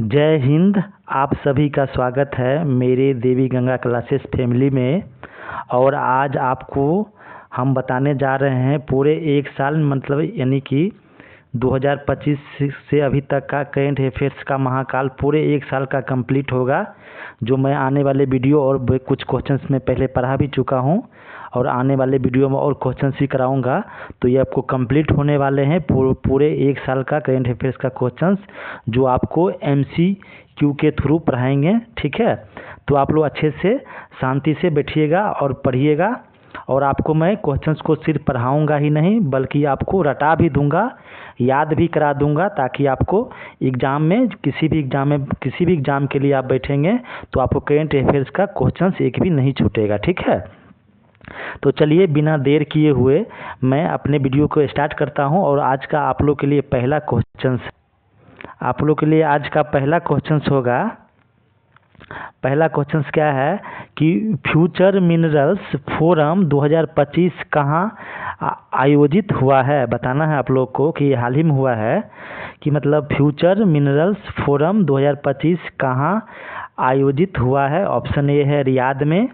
जय हिंद। आप सभी का स्वागत है मेरे देवी गंगा क्लासेस फैमिली में। और आज आपको हम बताने जा रहे हैं पूरे एक साल मतलब यानी कि 2025 से अभी तक का करेंट अफेयर्स का महाकाल पूरे एक साल का कंप्लीट होगा, जो मैं आने वाले वीडियो और कुछ क्वेश्चंस में पहले पढ़ा भी चुका हूं और आने वाले वीडियो में और क्वेश्चंस भी कराऊंगा। तो ये आपको कंप्लीट होने वाले हैं पूरे एक साल का करेंट अफेयर्स का क्वेश्चंस, जो आपको MCQ के थ्रू पढ़ाएंगे। ठीक है, तो आप लोग अच्छे से शांति से बैठिएगा और पढ़िएगा। और आपको मैं क्वेश्चंस को सिर्फ पढ़ाऊंगा ही नहीं बल्कि आपको रटा भी दूंगा, याद भी करा दूंगा, ताकि आपको एग्ज़ाम में किसी भी एग्ज़ाम के लिए आप बैठेंगे तो आपको करेंट अफेयर्स का क्वेश्चंस एक भी नहीं छूटेगा। ठीक है, तो चलिए बिना देर किए हुए मैं अपने वीडियो को स्टार्ट करता हूं। और आज का आप लोग के लिए पहला क्वेश्चंस होगा। पहला क्वेश्चंस क्या है कि फ्यूचर मिनरल्स फोरम 2025 कहाँ आयोजित हुआ है। बताना है आप लोग को कि ये हाल ही में हुआ है कि मतलब फ्यूचर मिनरल्स फोरम 2025 कहाँ आयोजित हुआ है। ऑप्शन ए है रियाद में,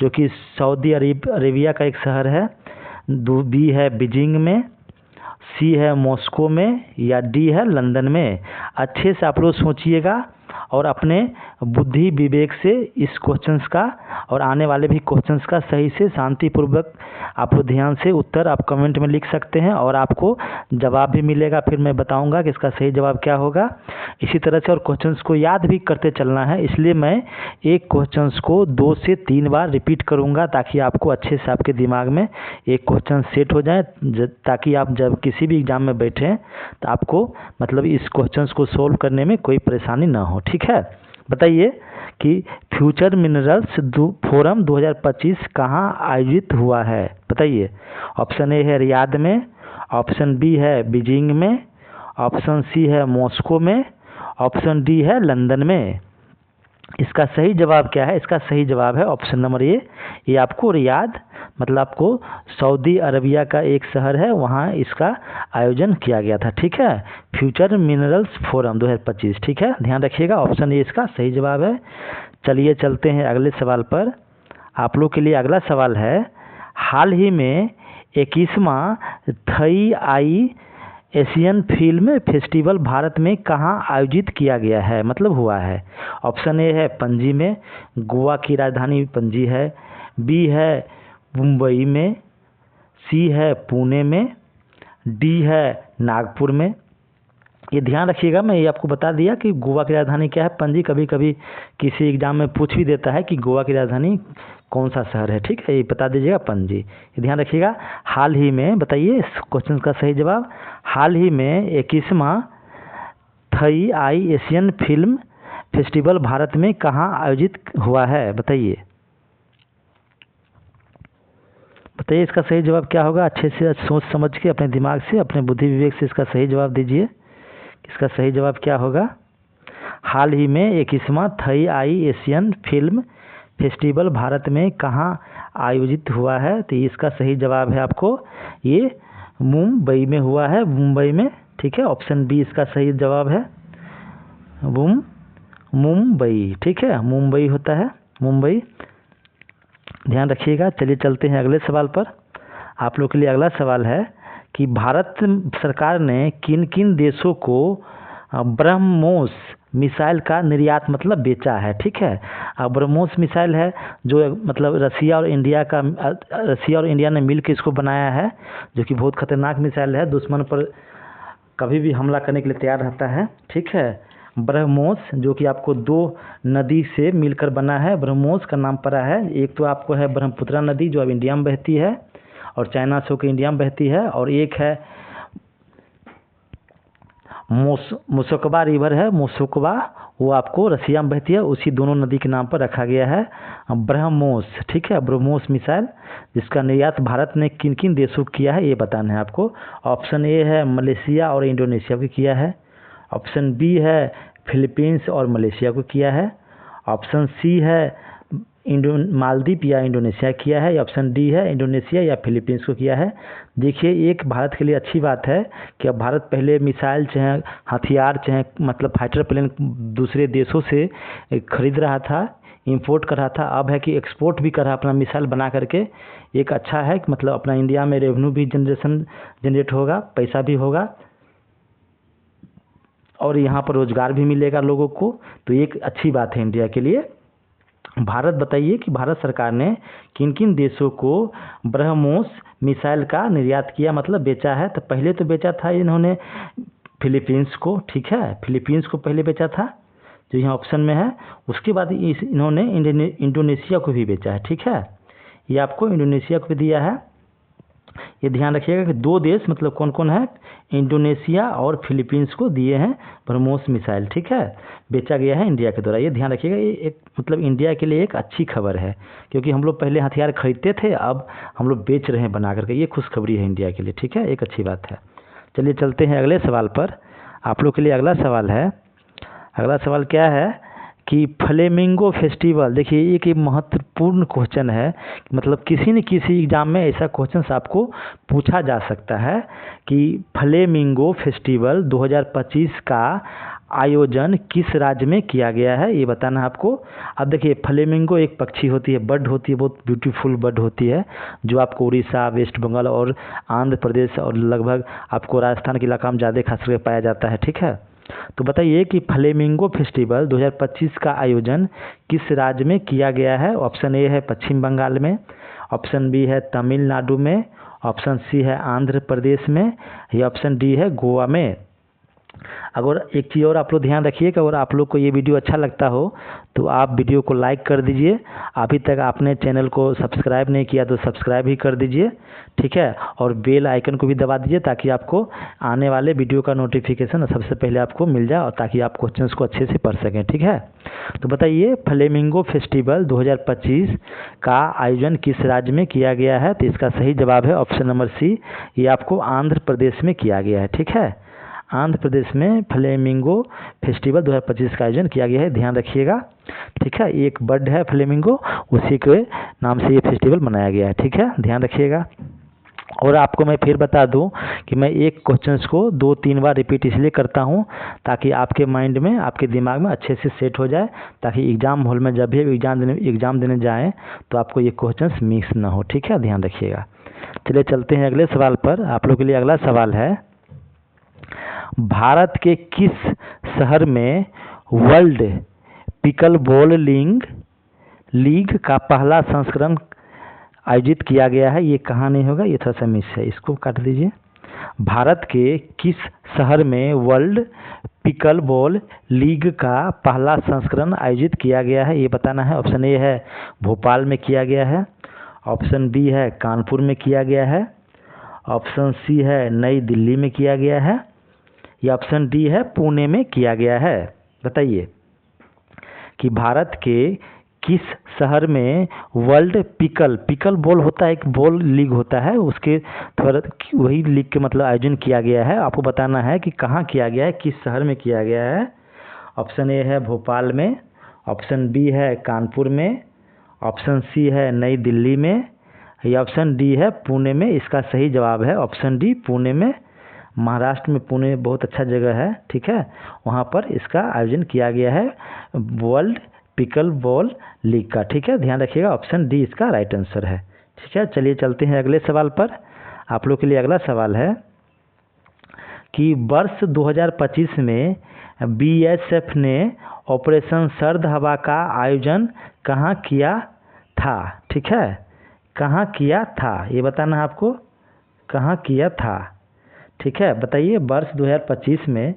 जो कि सऊदी अरेबिया का एक शहर है। बी है बीजिंग में, सी है मॉस्को में, या डी है लंदन में। अच्छे से आप लोग सोचिएगा और अपने बुद्धि विवेक से इस क्वेश्चंस का और आने वाले भी क्वेश्चंस का सही से शांतिपूर्वक आप लोग ध्यान से उत्तर आप कमेंट में लिख सकते हैं और आपको जवाब भी मिलेगा। फिर मैं बताऊंगा कि इसका सही जवाब क्या होगा। इसी तरह से और क्वेश्चंस को याद भी करते चलना है, इसलिए मैं एक क्वेश्चंस को 2 से 3 बार रिपीट करूंगा ताकि आपको अच्छे से आपके दिमाग में एक क्वेश्चन सेट हो जाए, ताकि आप जब किसी भी एग्जाम में बैठें तो आपको मतलब इस क्वेश्चंस को सोल्व करने में कोई परेशानी ना हो। ठीक है, बताइए कि फ्यूचर मिनरल्स फोरम 2025 कहाँ आयोजित हुआ है। बताइए। ऑप्शन ए है रियाद में, ऑप्शन बी है बीजिंग में, ऑप्शन सी है मॉस्को में, ऑप्शन डी है लंदन में। इसका सही जवाब क्या है? इसका सही जवाब है ऑप्शन नंबर ए। ये आपको रियाद मतलब आपको सऊदी अरबिया का एक शहर है, वहाँ इसका आयोजन किया गया था। ठीक है, फ्यूचर मिनरल्स फोरम 2025। ठीक है, ध्यान रखिएगा, ऑप्शन ए इसका सही जवाब है। चलिए चलते हैं अगले सवाल पर। आप लोग के लिए अगला सवाल है, हाल ही में 21वां थई आई एशियन फिल्म फेस्टिवल भारत में कहाँ आयोजित किया गया है, मतलब हुआ है। ऑप्शन ए है पणजी में, गोवा की राजधानी पणजी है। बी है मुंबई में, सी है पुणे में, डी है नागपुर में। ये ध्यान रखिएगा, मैं ये आपको बता दिया कि गोवा की राजधानी क्या है, पणजी। कभी कभी किसी एग्जाम में पूछ भी देता है कि गोवा की राजधानी कौन सा शहर है। ठीक है, ये बता दीजिएगा पणजी। ये ध्यान रखिएगा। हाल ही में, बताइए इस क्वेश्चन का सही जवाब। हाल ही में 21वां थई आई एशियन फिल्म फेस्टिवल भारत में कहाँ आयोजित हुआ है। बताइए इसका सही जवाब क्या होगा। अच्छे से सोच समझ के अपने दिमाग से अपने बुद्धि विवेक से इसका सही जवाब दीजिए। इसका सही जवाब क्या होगा। हाल ही में 21वां थई आई एशियन फिल्म फेस्टिवल भारत में कहाँ आयोजित हुआ है। तो इसका सही जवाब है आपको ये मुंबई में हुआ है, मुंबई में। ठीक है, ऑप्शन बी इसका सही जवाब है, मुंबई। ठीक है, मुंबई होता है, मुंबई। ध्यान रखिएगा। चलिए चलते हैं अगले सवाल पर। आप लोग के लिए अगला सवाल है कि भारत सरकार ने किन किन देशों को ब्रह्मोस मिसाइल का निर्यात मतलब बेचा है। ठीक है, ब्रह्मोस मिसाइल है जो मतलब रसिया और इंडिया ने मिलकर इसको बनाया है, जो कि बहुत खतरनाक मिसाइल है, दुश्मन पर कभी भी हमला करने के लिए तैयार रहता है। ठीक है, ब्रह्मोस जो कि आपको 2 नदी से मिलकर बना है, ब्रह्मोस का नाम पड़ा है। एक तो आपको है ब्रह्मपुत्रा नदी जो अब इंडिया में बहती है और चाइना से होकर इंडिया में बहती है, और एक है मुसकबा रिवर है, मुसकबा, वो आपको रसिया में बहती है। उसी दोनों नदी के नाम पर रखा गया है ब्रह्मोस। ठीक है, ब्रह्मोस मिसाइल, जिसका निर्यात भारत ने किन किन देशों को किया है ये बताना है आपको। ऑप्शन ए है मलेशिया और इंडोनेशिया को किया है। ऑप्शन बी है फिलीपींस और मलेशिया को किया है। ऑप्शन सी है मालदीव या इंडोनेशिया किया है, या ऑप्शन डी है इंडोनेशिया या फिलीपींस को किया है। देखिए एक भारत के लिए अच्छी बात है कि अब भारत पहले मिसाइल चाहे हथियार चाहे मतलब फाइटर प्लेन दूसरे देशों से खरीद रहा था, इंपोर्ट कर रहा था, अब है कि एक्सपोर्ट भी कर रहा है अपना मिसाइल बना करके। एक अच्छा है कि मतलब अपना इंडिया में रेवेन्यू भी जनरेट होगा, पैसा भी होगा और यहाँ पर रोजगार भी मिलेगा लोगों को, तो एक अच्छी बात है इंडिया के लिए। भारत बताइए कि भारत सरकार ने किन किन देशों को ब्रह्मोस मिसाइल का निर्यात किया मतलब बेचा है। तो पहले तो बेचा था इन्होंने फिलीपींस को, ठीक है, फिलीपींस को पहले बेचा था जो यहाँ ऑप्शन में है। उसके बाद इन्होंने इंडोनेशिया को भी बेचा है, ठीक है, ये आपको इंडोनेशिया को भी दिया है। ये ध्यान रखिएगा कि दो देश मतलब कौन कौन है, इंडोनेशिया और फिलीपींस को दिए हैं ब्रह्मोस मिसाइल, ठीक है, बेचा गया है इंडिया के द्वारा। ये ध्यान रखिएगा, ये एक मतलब इंडिया के लिए एक अच्छी खबर है क्योंकि हम लोग पहले हथियार खरीदते थे, अब हम लोग बेच रहे हैं बना करके, ये खुशखबरी है इंडिया के लिए, ठीक है, एक अच्छी बात है। चलिए चलते हैं अगले सवाल पर। आप लोग के लिए अगला सवाल है, अगला सवाल क्या है कि फ्लेमिंगो फेस्टिवल, देखिए एक महत्वपूर्ण क्वेश्चन है, मतलब किसी न किसी एग्जाम में ऐसा क्वेश्चन आपको पूछा जा सकता है कि फ्लेमिंगो फेस्टिवल 2025 का आयोजन किस राज्य में किया गया है, ये बताना है आपको। अब देखिए फ्लेमिंगो एक पक्षी होती है, बर्ड होती है, बहुत ब्यूटीफुल बर्ड होती है जो आपको उड़ीसा, वेस्ट बंगाल और आंध्र प्रदेश और लगभग आपको राजस्थान के इलाका में ज़्यादा खास करके पाया जाता है, ठीक है। तो बताइए कि फ्लेमिंगो फेस्टिवल 2025 का आयोजन किस राज्य में किया गया है। ऑप्शन ए है पश्चिम बंगाल में, ऑप्शन बी है तमिलनाडु में, ऑप्शन सी है आंध्र प्रदेश में, या ऑप्शन डी है गोवा में। अगर एक चीज़ और आप लोग ध्यान रखिए कि अगर आप लोग को ये वीडियो अच्छा लगता हो तो आप वीडियो को लाइक कर दीजिए। अभी तक आपने चैनल को सब्सक्राइब नहीं किया तो सब्सक्राइब ही कर दीजिए, ठीक है, और बेल आइकन को भी दबा दीजिए ताकि आपको आने वाले वीडियो का नोटिफिकेशन सबसे पहले आपको मिल जाए और ताकि आप क्वेश्चंस को अच्छे से पढ़ सकें, ठीक है। तो बताइए फ्लेमिंगो फेस्टिवल 2025 का आयोजन किस राज्य में किया गया है। तो इसका सही जवाब है ऑप्शन नंबर सी, ये आपको आंध्र प्रदेश में किया गया है, ठीक है। आंध्र प्रदेश में फ्लेमिंगो फेस्टिवल 2025 का आयोजन किया गया है, ध्यान रखिएगा, ठीक है। एक बर्ड है फ्लेमिंगो, उसी के नाम से ये फेस्टिवल मनाया गया है, ठीक है, ध्यान रखिएगा। और आपको मैं फिर बता दूं कि मैं एक क्वेश्चंस को 2-3 बार रिपीट इसलिए करता हूं ताकि आपके माइंड में, आपके दिमाग में अच्छे से सेट हो जाए, ताकि एग्ज़ाम हॉल में जब भी एग्ज़ाम देने जाएँ तो आपको ये क्वेश्चंस मिस ना हो, ठीक है, ध्यान रखिएगा। चलिए चलते हैं अगले सवाल पर। आप लोग के लिए अगला सवाल है, भारत के किस शहर में वर्ल्ड पिकल बॉल लीग का पहला संस्करण आयोजित किया गया है। ये कहाँ नहीं होगा, ये थोड़ा सा मिस है, इसको काट दीजिए। भारत के किस शहर में वर्ल्ड पिकल बॉल लीग का पहला संस्करण आयोजित किया गया है, ये बताना है। ऑप्शन ए है भोपाल में किया गया है, ऑप्शन बी है कानपुर में किया गया है, ऑप्शन सी है नई दिल्ली में किया गया है, या ऑप्शन डी है पुणे में किया गया है। बताइए कि भारत के किस शहर में वर्ल्ड पिकल बॉल होता है, एक बॉल लीग होता है, उसके थोड़ा वही लीग के मतलब आयोजन किया गया है। आपको बताना है कि कहाँ किया गया है, किस शहर में किया गया है। ऑप्शन ए है भोपाल में, ऑप्शन बी है कानपुर में, ऑप्शन सी है नई दिल्ली में, या ऑप्शन डी है पुणे में। इसका सही जवाब है ऑप्शन डी, पुणे में। महाराष्ट्र में पुणे बहुत अच्छा जगह है, ठीक है, वहाँ पर इसका आयोजन किया गया है वर्ल्ड पिकल बॉल लीग का, ठीक है, ध्यान रखिएगा, ऑप्शन डी इसका राइट आंसर है, ठीक है। चलिए चलते हैं अगले सवाल पर। आप लोग के लिए अगला सवाल है कि वर्ष 2025 में बीएसएफ ने ऑपरेशन सर्द हवा का आयोजन कहाँ किया था, ठीक है, कहाँ किया था, ये बताना है आपको, कहाँ किया था, ठीक है। बताइए वर्ष 2025 में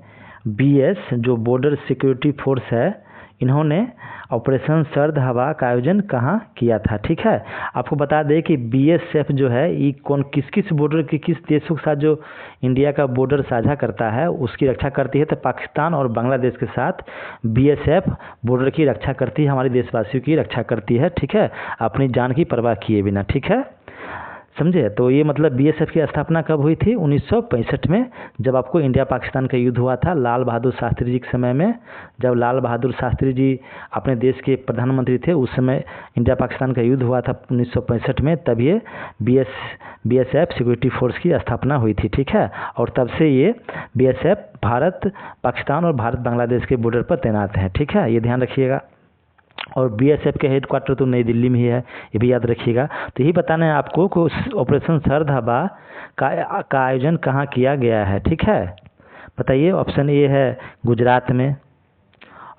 बीएस जो बॉर्डर सिक्योरिटी फोर्स है, इन्होंने ऑपरेशन सर्द हवा का आयोजन कहाँ किया था, ठीक है। आपको बता दें कि बीएसएफ जो है ये किस बॉर्डर के किस देशों के साथ जो इंडिया का बॉर्डर साझा करता है उसकी रक्षा करती है। तो पाकिस्तान और बांग्लादेश के साथ बीएसएफ बॉर्डर की रक्षा करती है, हमारे देशवासियों की रक्षा करती है, ठीक है, अपनी जान की परवाह किए बिना, ठीक है। समझे। तो ये मतलब बीएसएफ की स्थापना कब हुई थी? 1965 में, जब आपको इंडिया पाकिस्तान का युद्ध हुआ था लाल बहादुर शास्त्री जी के समय में। जब लाल बहादुर शास्त्री जी अपने देश के प्रधानमंत्री थे, उस समय इंडिया पाकिस्तान का युद्ध हुआ था 1965 में, तब ये बीएसएफ सिक्योरिटी फोर्स की स्थापना हुई थी, ठीक है। और तब से ये बीएसएफ भारत पाकिस्तान और भारत बांग्लादेश के बॉर्डर पर तैनात है, ठीक है, ये ध्यान रखिएगा। और बीएसएफ के हेडक्वार्टर तो नई दिल्ली में ही है, ये भी याद रखिएगा। तो यही बताना है आपको कि उस ऑपरेशन सरद हवा का आयोजन कहाँ किया गया है, ठीक है। बताइए, ऑप्शन ए है गुजरात में,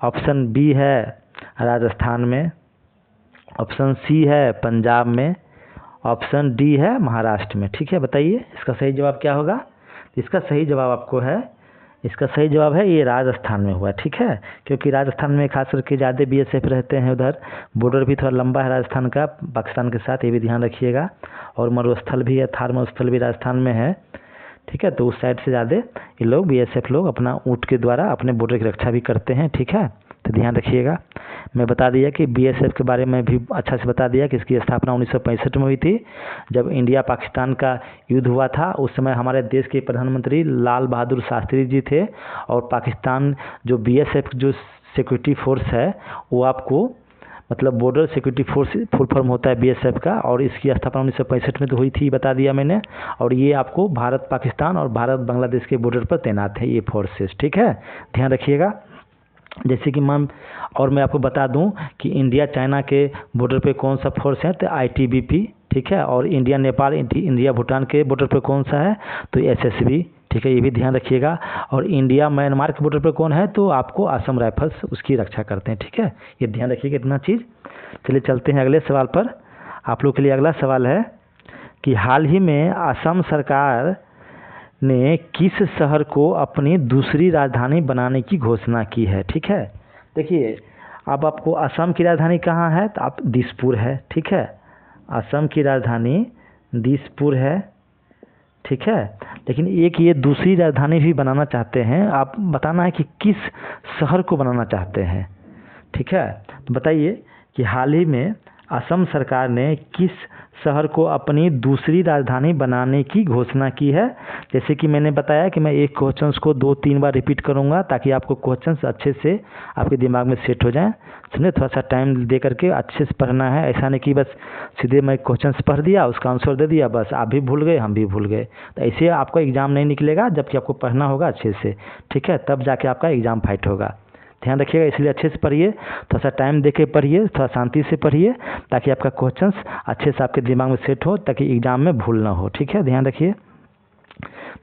ऑप्शन बी है राजस्थान में, ऑप्शन सी है पंजाब में, ऑप्शन डी है महाराष्ट्र में, ठीक है। बताइए इसका सही जवाब क्या होगा? इसका सही जवाब आपको है, इसका सही जवाब है ये राजस्थान में हुआ, ठीक है। क्योंकि राजस्थान में खास करके ज़्यादा बीएसएफ रहते हैं, उधर बॉर्डर भी थोड़ा लंबा है राजस्थान का पाकिस्तान के साथ, ये भी ध्यान रखिएगा। और मरुस्थल भी है, थार मरुस्थल भी राजस्थान में है, ठीक है। तो उस साइड से ज़्यादा ये लोग बीएसएफ लोग अपना ऊँट के द्वारा अपने बॉर्डर की रक्षा भी करते हैं, ठीक है। तो ध्यान रखिएगा। मैं बता दिया कि बीएसएफ के बारे में भी अच्छा से बता दिया कि इसकी स्थापना 1965 में हुई थी, जब इंडिया पाकिस्तान का युद्ध हुआ था। उस समय हमारे देश के प्रधानमंत्री लाल बहादुर शास्त्री जी थे। और पाकिस्तान जो बीएसएफ जो सिक्योरिटी फोर्स है वो आपको मतलब border security force full form होता है बीएसएफ का, और इसकी स्थापना 1965 में तो हुई थी, बता दिया मैंने। और ये आपको भारत पाकिस्तान और भारत बांग्लादेश के बॉर्डर पर तैनात है ये फोर्सेस, ठीक है, ध्यान रखिएगा। जैसे कि मैं आपको बता दूं कि इंडिया चाइना के बॉर्डर पे कौन सा फोर्स है, तो आईटीबीपी, ठीक है। और इंडिया नेपाल इंडिया भूटान के बॉर्डर पे कौन सा है, तो एसएसबी, ठीक है, ये भी ध्यान रखिएगा। और इंडिया म्यांमार के बॉर्डर पे कौन है, तो आपको असम राइफल्स उसकी रक्षा करते हैं, ठीक है, ये ध्यान रखिएगा इतना चीज़। चलिए चलते हैं अगले सवाल पर। आप लोग के लिए अगला सवाल है कि हाल ही में असम सरकार ने किस शहर को अपनी दूसरी राजधानी बनाने की घोषणा की है, ठीक है। देखिए, अब आपको असम की राजधानी कहाँ है, तो आप दिसपुर है, ठीक है, असम की राजधानी दिसपुर है, ठीक है। लेकिन एक ये दूसरी राजधानी भी बनाना चाहते हैं, आप बताना है कि किस शहर को बनाना चाहते हैं, ठीक है। तो बताइए कि हाल ही में असम सरकार ने किस शहर को अपनी दूसरी राजधानी बनाने की घोषणा की है। जैसे कि मैंने बताया कि मैं एक क्वेश्चंस को 2-3 बार रिपीट करूंगा ताकि आपको क्वेश्चंस अच्छे से आपके दिमाग में सेट हो जाएं। समझे, थोड़ा सा टाइम दे करके अच्छे से पढ़ना है, ऐसा नहीं कि बस सीधे मैं क्वेश्चंस पढ़ दिया उसका आंसर दे दिया, बस आप भी भूल गए हम भी भूल गए। तो ऐसे आपका एग्ज़ाम नहीं निकलेगा, जबकि आपको पढ़ना होगा अच्छे से, ठीक है, तब जाके आपका एग्ज़ाम फाइट होगा। ध्यान रखिएगा, इसलिए अच्छे से पढ़िए, थोड़ा सा टाइम देके पढ़िए, थोड़ा शांति से पढ़िए, ताकि आपका क्वेश्चंस अच्छे से आपके दिमाग में सेट हो, ताकि एग्ज़ाम में भूल ना हो, ठीक है, ध्यान रखिए।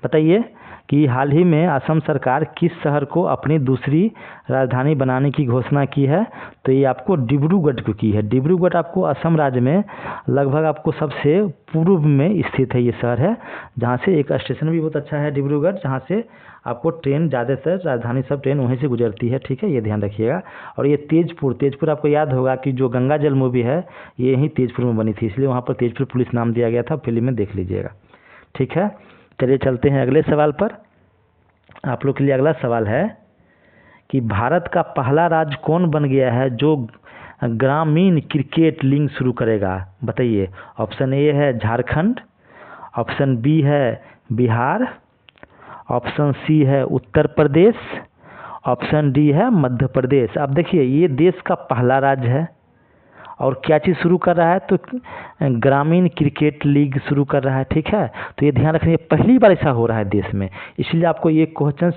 बताइए कि हाल ही में असम सरकार किस शहर को अपनी दूसरी राजधानी बनाने की घोषणा की है, तो ये आपको डिब्रूगढ़ को की है। डिब्रूगढ़ आपको असम राज्य में लगभग आपको सबसे पूर्व में स्थित है ये शहर है, जहाँ से एक स्टेशन भी बहुत अच्छा है डिब्रूगढ़, जहाँ से आपको ट्रेन ज़्यादातर राजधानी सब ट्रेन वहीं से गुजरती है, ठीक है, ये ध्यान रखिएगा। और ये तेजपुर आपको याद होगा कि जो गंगा जल मूवी है ये यहीं तेजपुर में बनी थी, इसलिए वहाँ पर तेजपुर पुलिस नाम दिया गया था, फिल्म में देख लीजिएगा, ठीक है। चलिए चलते हैं अगले सवाल पर। आप लोग के लिए अगला सवाल है कि भारत का पहला राज्य कौन बन गया है जो ग्रामीण क्रिकेट लीग शुरू करेगा। बताइए, ऑप्शन ए है झारखंड, ऑप्शन बी है बिहार, ऑप्शन सी है उत्तर प्रदेश, ऑप्शन डी है मध्य प्रदेश। अब देखिए, ये देश का पहला राज्य है और क्या चीज़ शुरू कर रहा है, तो ग्रामीण क्रिकेट लीग शुरू कर रहा है, ठीक है। तो ये ध्यान रखिए, पहली बार ऐसा हो रहा है देश में, इसलिए आपको ये क्वेश्चन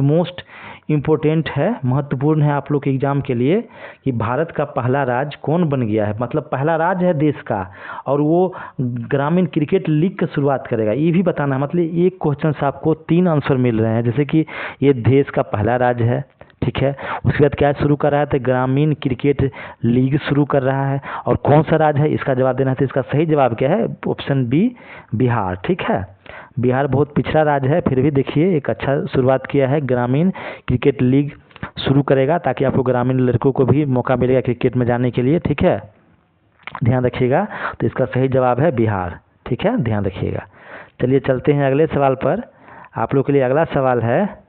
मोस्ट इम्पोर्टेंट है, महत्वपूर्ण है आप लोग के एग्जाम के लिए, कि भारत का पहला राज्य कौन बन गया है, मतलब पहला राज्य है देश का और वो ग्रामीण क्रिकेट लीग की शुरुआत करेगा, ये भी बताना है। मतलब एक क्वेश्चन से आपको 3 आंसर मिल रहे हैं, जैसे कि ये देश का पहला राज्य है, ठीक है, उसके बाद क्या शुरू कर रहा है, तो ग्रामीण क्रिकेट लीग शुरू कर रहा है, और कौन सा राज्य है इसका जवाब देना है। तो इसका सही जवाब क्या है, ऑप्शन बी बिहार, ठीक है। बिहार बहुत पिछड़ा राज्य है, फिर भी देखिए एक अच्छा शुरुआत किया है, ग्रामीण क्रिकेट लीग शुरू करेगा ताकि आपको ग्रामीण लड़कों को भी मौका मिलेगा क्रिकेट में जाने के लिए, ठीक है, ध्यान रखिएगा। तो इसका सही जवाब है बिहार, ठीक है, ध्यान रखिएगा। चलिए चलते हैं अगले सवाल पर। आप लोग के लिए अगला सवाल है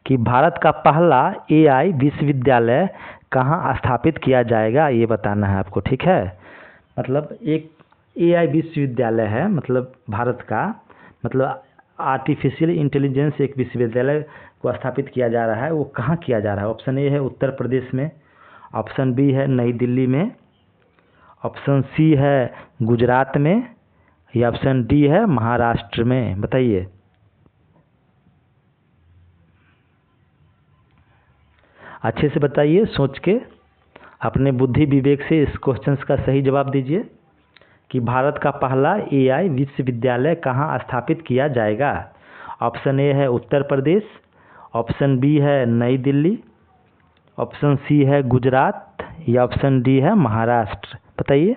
कि भारत का पहला एआई विश्वविद्यालय कहाँ स्थापित किया जाएगा, ये बताना है आपको, ठीक है। मतलब एक एआई विश्वविद्यालय है, मतलब भारत का, मतलब आर्टिफिशियल इंटेलिजेंस एक विश्वविद्यालय को स्थापित किया जा रहा है, वो कहाँ किया जा रहा है? ऑप्शन ए है उत्तर प्रदेश में, ऑप्शन बी है नई दिल्ली में, ऑप्शन सी है गुजरात में, या ऑप्शन डी है महाराष्ट्र में। बताइए। अच्छे से बताइए, सोच के अपने बुद्धि विवेक से इस क्वेश्चन का सही जवाब दीजिए कि भारत का पहला एआई विश्वविद्यालय कहाँ स्थापित किया जाएगा। ऑप्शन ए है उत्तर प्रदेश, ऑप्शन बी है नई दिल्ली, ऑप्शन सी है गुजरात, या ऑप्शन डी है महाराष्ट्र। बताइए।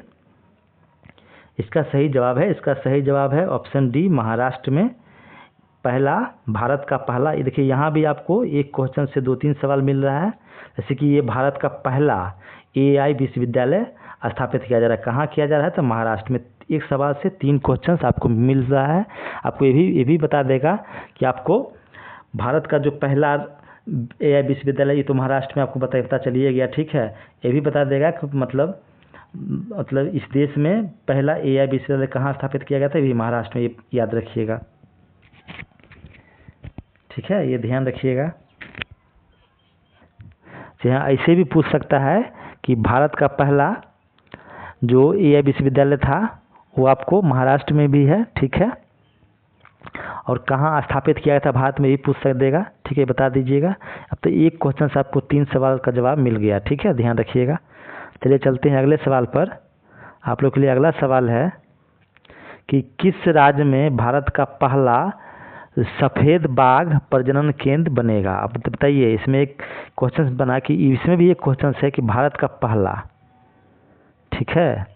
इसका सही जवाब है ऑप्शन डी, महाराष्ट्र में पहला, भारत का पहला। ये देखिए यहाँ भी आपको एक क्वेश्चन से 2-3 सवाल मिल रहा है, जैसे कि ये भारत का पहला एआई विश्वविद्यालय स्थापित किया जा रहा है, कहाँ किया जा रहा है? तो महाराष्ट्र में। एक सवाल से 3 क्वेश्चन आपको मिल रहा है। आपको ये भी बता देगा कि आपको भारत का जो पहला एआई विश्वविद्यालय, ये तो महाराष्ट्र में आपको पता चलिए गया, ठीक है। ये भी बता देगा कि मतलब इस देश में पहला एआई विश्वविद्यालय कहाँ स्थापित किया गया था, ये भी महाराष्ट्र में, ये याद रखिएगा, ठीक है, ये ध्यान रखिएगा। यहाँ ऐसे भी पूछ सकता है कि भारत का पहला जो एआई विश्वविद्यालय था वो आपको महाराष्ट्र में भी है, ठीक है, और कहाँ स्थापित किया गया था भारत में, भी पूछ सक देगा, ठीक है, बता दीजिएगा। अब तो एक क्वेश्चन से आपको 3 सवाल का जवाब मिल गया, ठीक है, ध्यान रखिएगा। चलिए चलते हैं अगले सवाल पर। आप लोग के लिए अगला सवाल है कि किस राज्य में भारत का पहला सफ़ेद बाघ प्रजनन केंद्र बनेगा। अब बताइए। इसमें एक क्वेश्चन बना कि इसमें भी एक क्वेश्चन है कि भारत का पहला, ठीक है,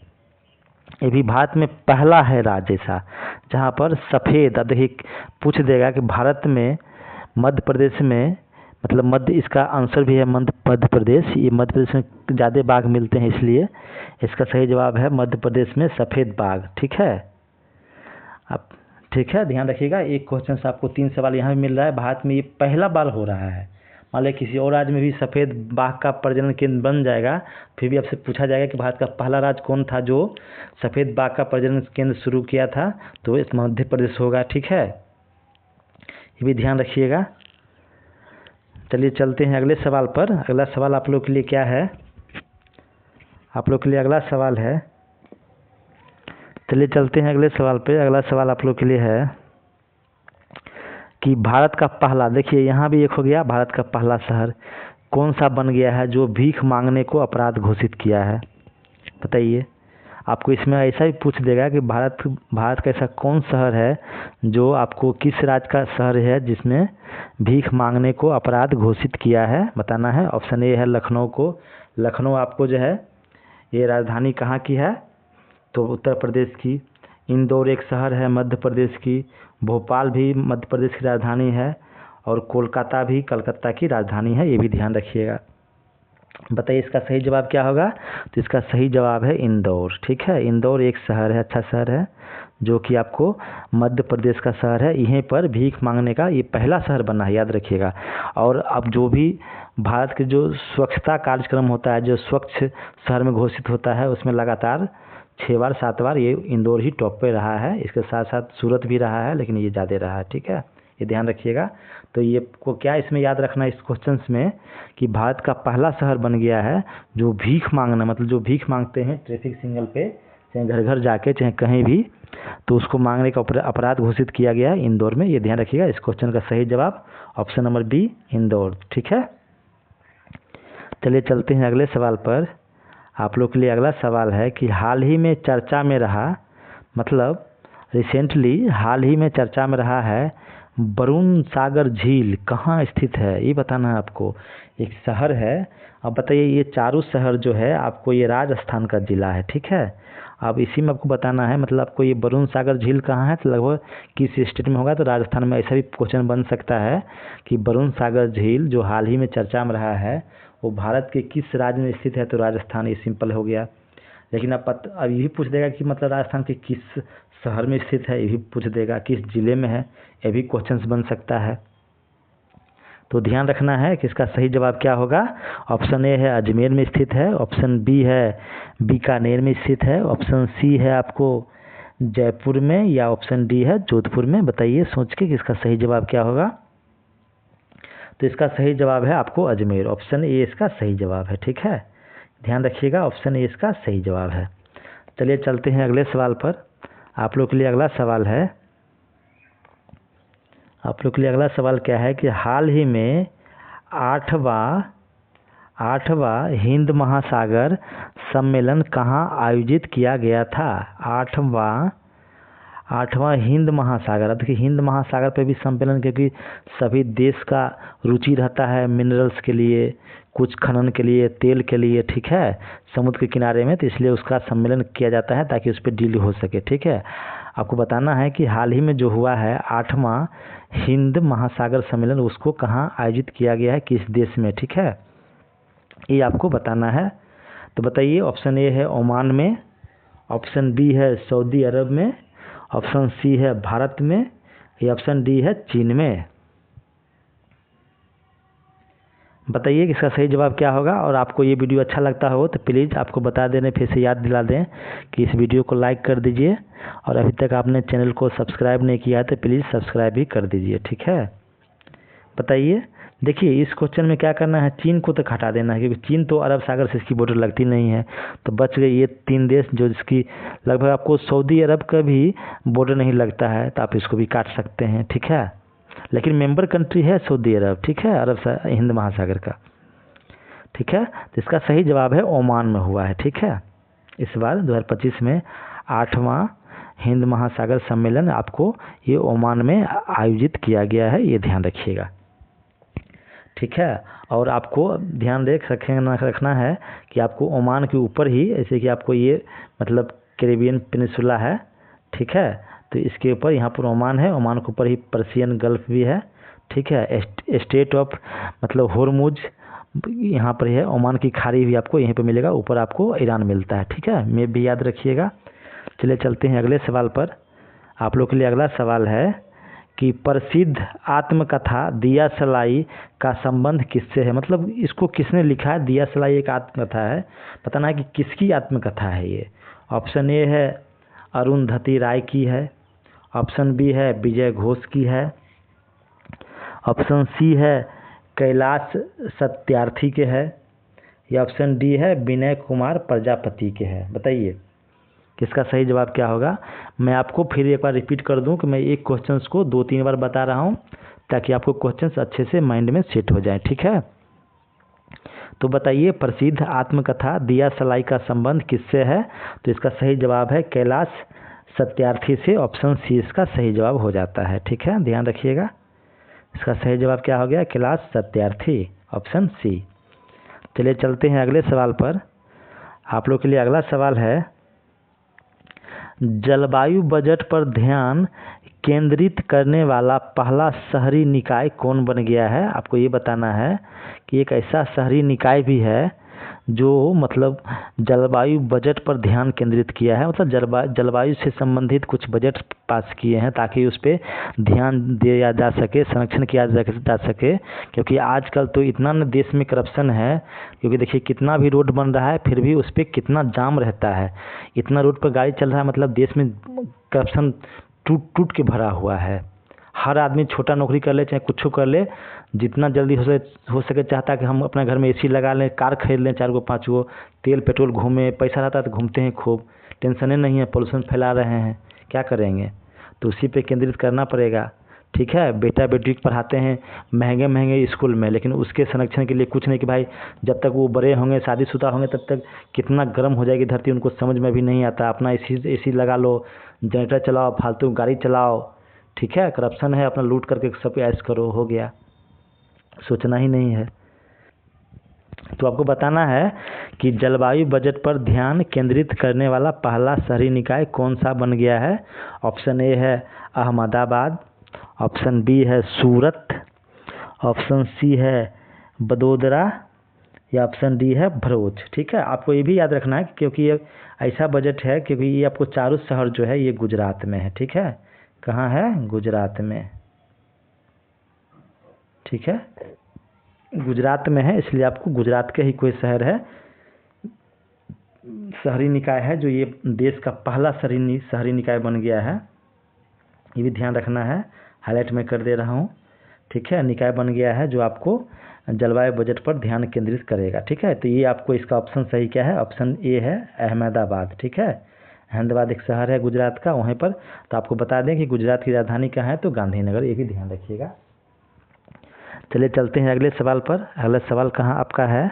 ये भी भारत में पहला है राज्य ऐसा जहाँ पर सफ़ेद, अब देखिए पूछ देगा कि भारत में मध्य प्रदेश में, मतलब मध्य, इसका आंसर भी है मध्य प्रदेश। ये मध्य प्रदेश में ज़्यादा बाघ मिलते हैं, इसलिए इसका सही जवाब है मध्य प्रदेश में सफ़ेद बाघ, ठीक है। अब ठीक है, ध्यान रखिएगा। एक क्वेश्चन से आपको 3 सवाल यहाँ भी मिल रहा है। भारत में ये पहला बार हो रहा है। मान लीजिए किसी और राज्य में भी सफ़ेद बाघ का प्रजनन केंद्र बन जाएगा, फिर भी आपसे पूछा जाएगा कि भारत का पहला राज्य कौन था जो सफ़ेद बाघ का प्रजनन केंद्र शुरू किया था, तो इस मध्य प्रदेश होगा, ठीक है, ये भी ध्यान रखिएगा। चलिए चलते हैं अगले सवाल पर। अगला सवाल आप लोग के लिए क्या है? आप लोग के लिए अगला सवाल है, चलिए चलते हैं अगले सवाल पे। अगला सवाल आप लोग के लिए है कि भारत का पहला, देखिए यहाँ भी एक हो गया, भारत का पहला शहर कौन सा बन गया है जो भीख मांगने को अपराध घोषित किया है। बताइए। आपको इसमें ऐसा भी पूछ देगा कि भारत का ऐसा कौन शहर है जो आपको, किस राज्य का शहर है जिसने भीख मांगने को अपराध घोषित किया है, बताना है। ऑप्शन ए है लखनऊ को। लखनऊ आपको जो है ये राजधानी कहाँ की है, तो उत्तर प्रदेश की। इंदौर एक शहर है मध्य प्रदेश की। भोपाल भी मध्य प्रदेश की राजधानी है, और कोलकाता भी कलकत्ता की राजधानी है, ये भी ध्यान रखिएगा। बताइए इसका सही जवाब क्या होगा? तो इसका सही जवाब है इंदौर, ठीक है। इंदौर एक शहर है, अच्छा शहर है, जो कि आपको मध्य प्रदेश का शहर है। यहीं पर भीख मांगने का ये पहला शहर बना है, याद रखिएगा। और अब जो भी भारत के जो स्वच्छता कार्यक्रम होता है, जो स्वच्छ शहर में घोषित होता है, उसमें लगातार 6 बार 7 बार ये इंदौर ही टॉप पे रहा है। इसके साथ साथ सूरत भी रहा है, लेकिन ये ज़्यादा रहा है, ठीक है, ये ध्यान रखिएगा। तो ये को क्या इसमें याद रखना है इस क्वेश्चन में कि भारत का पहला शहर बन गया है जो भीख मांगना, मतलब जो भीख मांगते हैं ट्रैफिक सिग्नल पे, चाहे घर घर जाके, चाहे कहीं भी, तो उसको मांगने का अपराध घोषित किया गया है इंदौर में, ये ध्यान रखिएगा। इस क्वेश्चन का सही जवाब ऑप्शन नंबर बी, इंदौर, ठीक है। चलिए चलते हैं अगले सवाल पर। आप लोग के लिए अगला सवाल है कि हाल ही में चर्चा में रहा, मतलब रिसेंटली हाल ही में चर्चा में रहा है वरुण सागर झील कहाँ स्थित है, ये बताना है आपको। एक शहर है। अब बताइए ये चारों शहर जो है आपको, ये राजस्थान का जिला है, ठीक है। अब इसी में आपको बताना है, मतलब आपको ये वरुण सागर झील कहाँ है, तो लगभग किस स्टेट में होगा, तो राजस्थान में। ऐसा भी क्वेश्चन बन सकता है कि वरुण सागर झील जो हाल ही में चर्चा में रहा है वो भारत के किस राज्य में स्थित है, तो राजस्थान, ये सिंपल हो गया। लेकिन अब ये भी पूछ देगा कि मतलब राजस्थान के किस शहर में स्थित है, ये भी पूछ देगा, किस जिले में है, ये भी क्वेश्चंस बन सकता है। तो ध्यान रखना है कि इसका सही जवाब क्या होगा। ऑप्शन ए है अजमेर में स्थित है, ऑप्शन बी है बीकानेर में स्थित है, ऑप्शन सी है आपको जयपुर में, या ऑप्शन डी है जोधपुर में। बताइए सोच के कि इसका सही जवाब क्या होगा। तो इसका सही जवाब है आपको अजमेर, ऑप्शन ए इसका सही जवाब है। ठीक है, ध्यान रखिएगा, ऑप्शन ए इसका सही जवाब है। चलिए चलते हैं अगले सवाल पर। आप लोग के लिए अगला सवाल है, आप लोग के लिए अगला सवाल क्या है कि हाल ही में आठवां हिंद महासागर सम्मेलन कहाँ आयोजित किया गया था। आठवां हिंद महासागर, अब देखिए हिंद महासागर पे भी सम्मेलन, क्योंकि सभी देश का रुचि रहता है मिनरल्स के लिए, कुछ खनन के लिए, तेल के लिए, ठीक है, समुद्र के किनारे में, तो इसलिए उसका सम्मेलन किया जाता है ताकि उस पर डील हो सके। ठीक है, आपको बताना है कि हाल ही में जो हुआ है 8वां हिंद महासागर सम्मेलन, उसको कहाँ आयोजित किया गया है, किस देश में। ठीक है, ये आपको बताना है। तो बताइए, ऑप्शन ए है ओमान में, ऑप्शन बी है सऊदी अरब में, ऑप्शन सी है भारत में, या ऑप्शन डी है चीन में। बताइए कि इसका सही जवाब क्या होगा। और आपको ये वीडियो अच्छा लगता हो तो प्लीज़ आपको बता देने, फिर से याद दिला दें कि इस वीडियो को लाइक कर दीजिए, और अभी तक आपने चैनल को सब्सक्राइब नहीं किया है तो प्लीज़ सब्सक्राइब भी कर दीजिए। ठीक है, बताइए। देखिए इस क्वेश्चन में क्या करना है, चीन को तो हटा देना है, क्योंकि चीन तो अरब सागर से इसकी बॉर्डर लगती नहीं है, तो बच गए ये 3 देश जो इसकी लगभग, आपको सऊदी अरब का भी बॉर्डर नहीं लगता है, तो आप इसको भी काट सकते हैं। ठीक है, लेकिन मेंबर कंट्री है सऊदी अरब, ठीक है, अरब हिंद महासागर का। ठीक है, तो इसका सही जवाब है ओमान में हुआ है। ठीक है, इस बार 2025 में 8वां हिंद महासागर सम्मेलन आपको ये ओमान में आयोजित किया गया है, ये ध्यान रखिएगा। ठीक है, और आपको ध्यान रखना है कि आपको ओमान के ऊपर ही, जैसे कि आपको ये मतलब कैरिबियन पेनिसुला है, ठीक है, तो इसके ऊपर यहाँ पर ओमान है, ओमान के ऊपर ही पर्शियन गल्फ भी है। ठीक है, स्टेट ऑफ मतलब होर्मुज यहाँ पर है, ओमान की खाड़ी भी आपको यहीं पर मिलेगा, ऊपर आपको ईरान मिलता है। ठीक है, मैं भी याद रखिएगा। चलिए चलते हैं अगले सवाल पर। आप लोग के लिए अगला सवाल है कि प्रसिद्ध आत्मकथा दिया सलाई का संबंध किससे है, मतलब इसको किसने लिखा है। दिया सलाई एक आत्मकथा है, बताना है कि किसकी आत्मकथा है ये। ऑप्शन ए है अरुंधति राय की है, ऑप्शन बी है विजय घोष की है, ऑप्शन सी है कैलाश सत्यार्थी के है, या ऑप्शन डी है विनय कुमार प्रजापति के है। बताइए किसका सही जवाब क्या होगा। मैं आपको फिर एक बार रिपीट कर दूं कि मैं एक क्वेश्चंस को 2-3 बार बता रहा हूं, ताकि आपको क्वेश्चंस अच्छे से माइंड में सेट हो जाए। ठीक है, तो बताइए प्रसिद्ध आत्मकथा दिया सलाई का संबंध किससे है। तो इसका सही जवाब है कैलाश सत्यार्थी से, ऑप्शन सी इसका सही जवाब हो जाता है। ठीक है, ध्यान रखिएगा, इसका सही जवाब क्या हो गया, कैलाश सत्यार्थी, ऑप्शन सी। चलिए चलते हैं अगले सवाल पर। आप लोग के लिए अगला सवाल है, जलवायु बजट पर ध्यान केंद्रित करने वाला पहला शहरी निकाय कौन बन गया है। आपको ये बताना है कि एक ऐसा शहरी निकाय भी है जो मतलब जलवायु बजट पर ध्यान केंद्रित किया है, मतलब जलवायु से संबंधित कुछ बजट पास किए हैं ताकि उस पर ध्यान दिया जा सके, संरक्षण किया जा सके। क्योंकि आजकल तो इतना न देश में करप्शन है, क्योंकि देखिए कितना भी रोड बन रहा है फिर भी उस पर कितना जाम रहता है, इतना रोड पर गाड़ी चल रहा है, मतलब देश में करप्शन टूट के भरा हुआ है। हर आदमी छोटा नौकरी कर ले चाहे कुछ कर ले, जितना जल्दी हो सके चाहता है कि हम अपने घर में एसी लगा लें, कार खरीद लें 4 गो 5 गो, तेल पेट्रोल घूमें, पैसा रहता है तो घूमते हैं खूब, टेंशनें नहीं है, पोल्यूशन फैला रहे हैं, क्या करेंगे, तो उसी पे केंद्रित करना पड़ेगा। ठीक है, बेटा बेटी पढ़ाते हैं महंगे स्कूल में, लेकिन उसके संरक्षण के लिए कुछ नहीं कि भाई जब तक वो बड़े होंगे शादीशुदा होंगे तब तक कितना गर्म हो जाएगी धरती, उनको समझ में भी नहीं आता। अपना एसी लगा लो, जनरेटर चलाओ, फालतू गाड़ी चलाओ, ठीक है, करप्शन है, अपना लूट करके सब ऐश करो, हो गया, सोचना ही नहीं है। तो आपको बताना है कि जलवायु बजट पर ध्यान केंद्रित करने वाला पहला शहरी निकाय कौन सा बन गया है। ऑप्शन ए है अहमदाबाद, ऑप्शन बी है सूरत, ऑप्शन सी है बड़ोदरा, या ऑप्शन डी है भरूच। ठीक है, आपको ये भी याद रखना है क्योंकि ये ऐसा बजट है, क्योंकि ये आपको चारों शहर जो है ये गुजरात में है। ठीक है, कहाँ है, गुजरात में। ठीक है, गुजरात में है, इसलिए आपको गुजरात के ही कोई शहर है, शहरी निकाय है जो ये देश का पहला शहरी निकाय बन गया है, ये भी ध्यान रखना है, हाईलाइट में कर दे रहा हूँ। ठीक है, निकाय बन गया है जो आपको जलवायु बजट पर ध्यान केंद्रित करेगा। ठीक है, तो ये आपको इसका ऑप्शन सही क्या है, ऑप्शन ए है अहमदाबाद। ठीक है, अहमदाबाद एक शहर है गुजरात का, वहीं पर। तो आपको बता दें कि गुजरात की राजधानी कहाँ है, तो गांधीनगर, ये भी ध्यान रखिएगा। चलिए चलते हैं अगले सवाल पर। अगला सवाल कहाँ आपका है